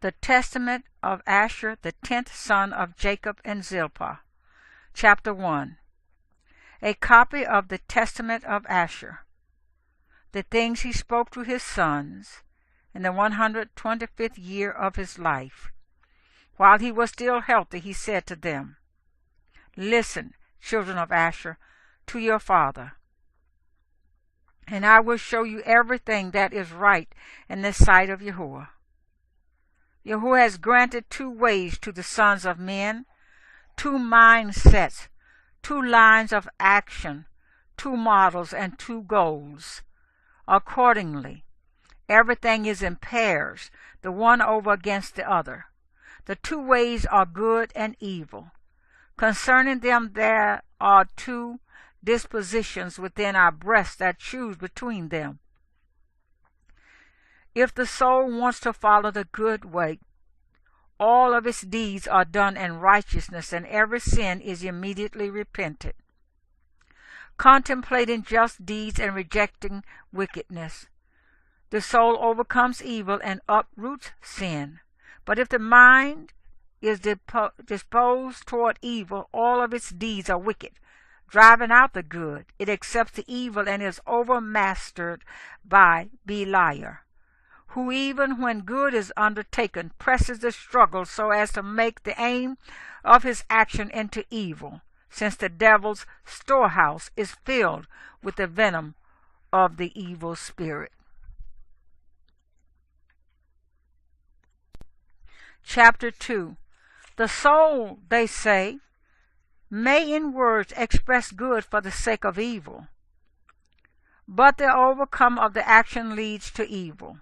The Testament of Asher, the 10th son of Jacob and Zilpah. Chapter 1. A copy of the Testament of Asher. The things he spoke to his sons in the 125th year of his life. While he was still healthy, he said to them, Listen, children of Asher, to your father, and I will show you everything that is right in the sight of Yahuwah. Yahuwah has granted two ways to the sons of men, two mindsets, two lines of action, two models, and two goals. Accordingly, everything is in pairs, the one over against the other. The two ways are good and evil. Concerning them there are two dispositions within our breasts that choose between them. If the soul wants to follow the good way, all of its deeds are done in righteousness, and every sin is immediately repented. Contemplating just deeds and rejecting wickedness, the soul overcomes evil and uproots sin. But if the mind is disposed toward evil, all of its deeds are wicked, driving out the good. It accepts the evil and is overmastered by Beliar, who even when good is undertaken presses the struggle so as to make the aim of his action into evil, since the devil's storehouse is filled with the venom of the evil spirit. Chapter 2. The soul, they say, may in words express good for the sake of evil, but the overcome of the action leads to evil.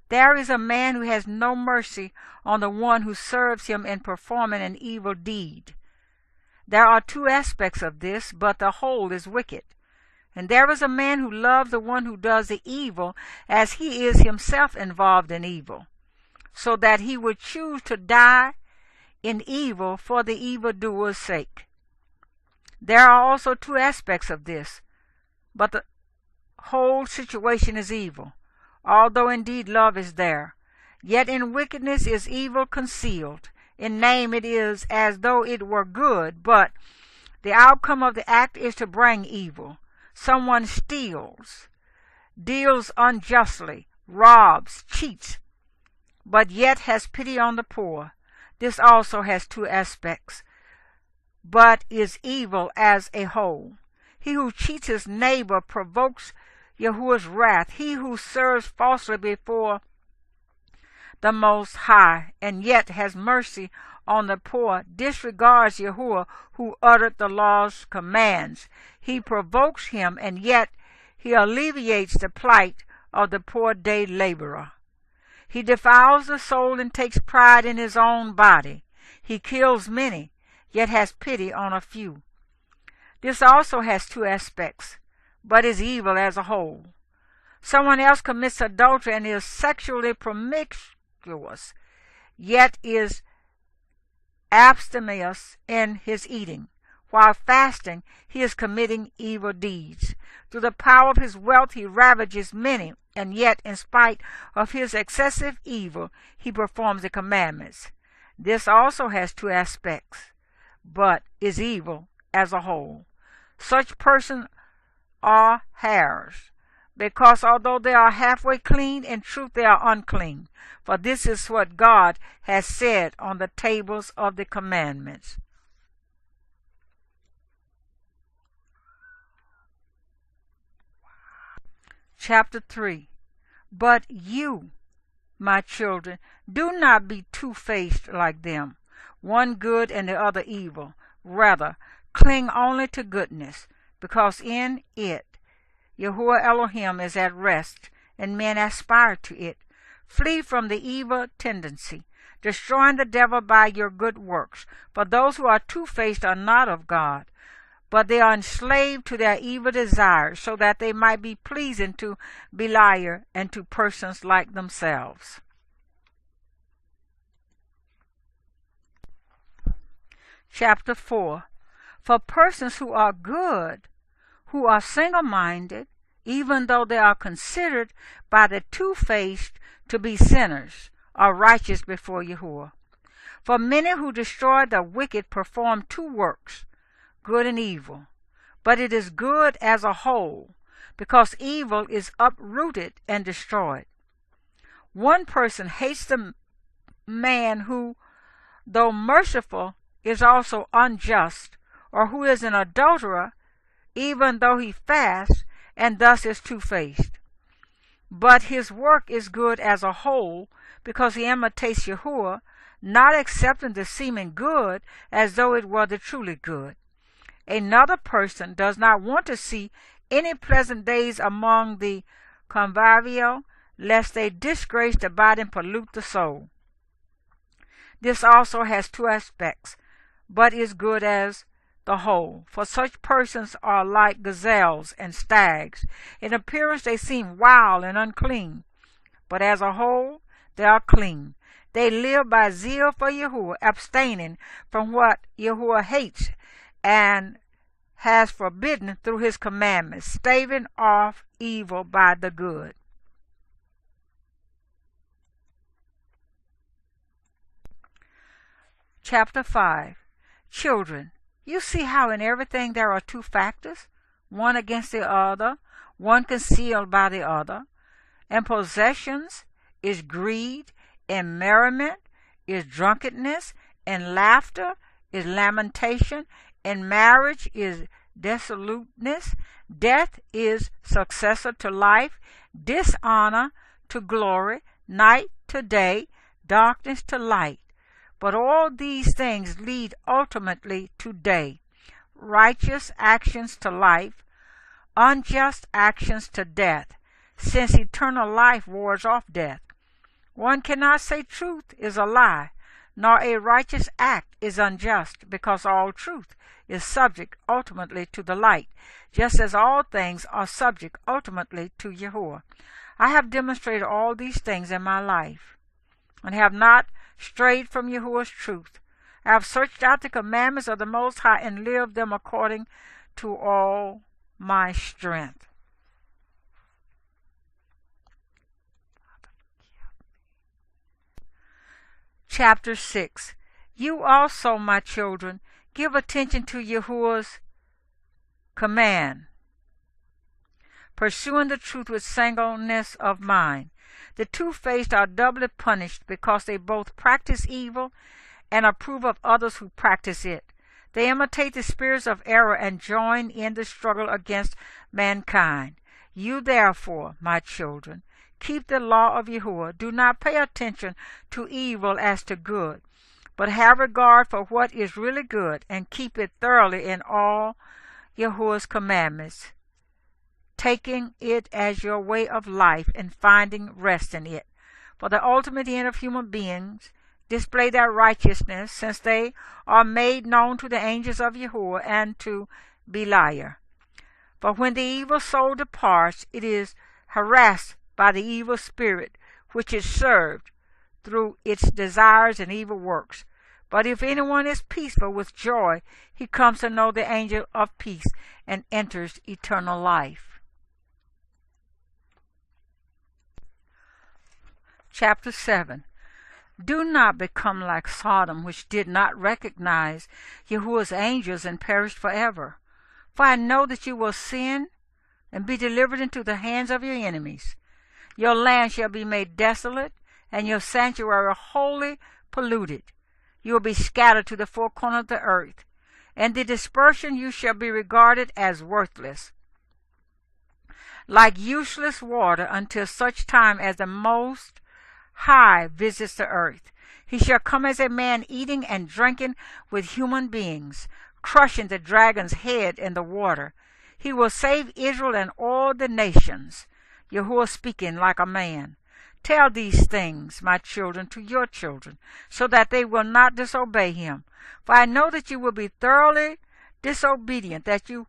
There is a man who has no mercy on the one who serves him in performing an evil deed. There are two aspects of this, but the whole is wicked. And there is a man who loves the one who does the evil as he is himself involved in evil, so that he would choose to die in evil for the evildoer's sake. There are also two aspects of this, but the whole situation is evil. Although indeed love is there, yet in wickedness is evil concealed. In name it is as though it were good, but the outcome of the act is to bring evil. Someone steals, deals unjustly, robs, cheats, but yet has pity on the poor. This also has two aspects, but is evil as a whole. He who cheats his neighbor provokes Yahuwah's wrath. He who serves falsely before the Most High and yet has mercy on the poor disregards Yahuwah who uttered the law's commands. He provokes him and yet he alleviates the plight of the poor day laborer. He defiles the soul and takes pride in his own body. He kills many, yet has pity on a few. This also has two aspects, but is evil as a whole. Someone else commits adultery and is sexually promiscuous, yet is abstemious in his eating. While fasting, he is committing evil deeds. Through the power of his wealth, he ravages many, and yet, in spite of his excessive evil, he performs the commandments. This also has two aspects, but is evil as a whole. Such persons are hares, because although they are halfway clean, in truth they are unclean. For this is what God has said on the tables of the commandments. Chapter 3. But you, my children, do not be two-faced like them, one good and the other evil. Rather, cling only to goodness, because in it Yahuwah Elohim is at rest, and men aspire to it. Flee from the evil tendency, destroying the devil by your good works. For those who are two-faced are not of God, but they are enslaved to their evil desires, so that they might be pleasing to Beliar and to persons like themselves. Chapter 4. For persons who are good, who are single-minded, even though they are considered by the two-faced to be sinners, are righteous before Yahuwah. For many who destroy the wicked perform two works, good and evil. But it is good as a whole, because evil is uprooted and destroyed. One person hates the man who, though merciful, is also unjust, or who is an adulterer, even though he fasts, and thus is two-faced. But his work is good as a whole, because he imitates Yahuwah, not accepting the seeming good as though it were the truly good. Another person does not want to see any pleasant days among the convivial, lest they disgrace the body and pollute the soul. This also has two aspects, but is good as the whole. For such persons are like gazelles and stags. In appearance they seem wild and unclean, but as a whole they are clean. They live by zeal for Yahuwah, abstaining from what Yahuwah hates and has forbidden through his commandments, staving off evil by the good. Chapter 5. Children, you see how in everything there are two factors, one against the other, one concealed by the other. And possessions is greed, and merriment is drunkenness, and laughter is lamentation, and marriage is dissoluteness. Death is successor to life, dishonor to glory, night to day, darkness to light. But all these things lead ultimately to day. Righteous actions to life, unjust actions to death, since eternal life wards off death. One cannot say truth is a lie, nor a righteous act is unjust, because all truth is subject ultimately to the light, just as all things are subject ultimately to Yahuwah. I have demonstrated all these things in my life, and have not strayed from Yahuwah's truth. I have searched out the commandments of the Most High and lived them according to all my strength. Chapter 6. You also, my children, give attention to Yahuwah's command, pursuing the truth with singleness of mind. The two-faced are doubly punished because they both practice evil and approve of others who practice it. They imitate the spirits of error and join in the struggle against mankind. You therefore, my children, keep the law of Yahuwah. Do not pay attention to evil as to good, but have regard for what is really good, and keep it thoroughly in all Yahuwah's commandments, taking it as your way of life and finding rest in it. For the ultimate end of human beings display their righteousness, since they are made known to the angels of Yahuwah and to Beliar. For when the evil soul departs, it is harassed by the evil spirit which is served through its desires and evil works. But if anyone is peaceful with joy, he comes to know the angel of peace and enters eternal life. Chapter 7. Do not become like Sodom, which did not recognize Yahuwah's angels and perished forever. For I know that you will sin and be delivered into the hands of your enemies. Your land shall be made desolate, and your sanctuary wholly polluted. You will be scattered to the four corners of the earth, and the dispersion you shall be regarded as worthless, like useless water, until such time as the Most High visits the earth. He shall come as a man eating and drinking with human beings, crushing the dragon's head in the water. He will save Israel and all the nations. Yahuwah speaking like a man. Tell these things, my children, to your children, so that they will not disobey him. For I know that you will be thoroughly disobedient, that you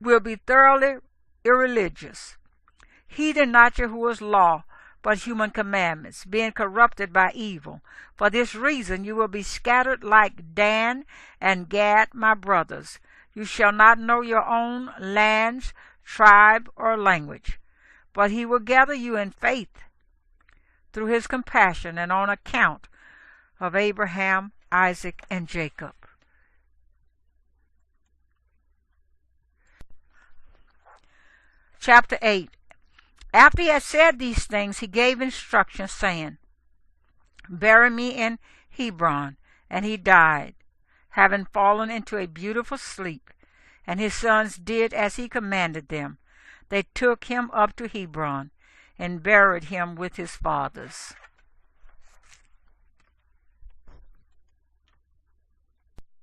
will be thoroughly irreligious, heeding not Yahuwah's law, but human commandments, being corrupted by evil. For this reason you will be scattered like Dan and Gad, my brothers. You shall not know your own lands, tribe, or language. But he will gather you in faith through his compassion and on account of Abraham, Isaac, and Jacob. Chapter 8. After he had said these things, he gave instructions, saying, Bury me in Hebron. And he died, having fallen into a beautiful sleep. And his sons did as he commanded them. They took him up to Hebron, and buried him with his fathers.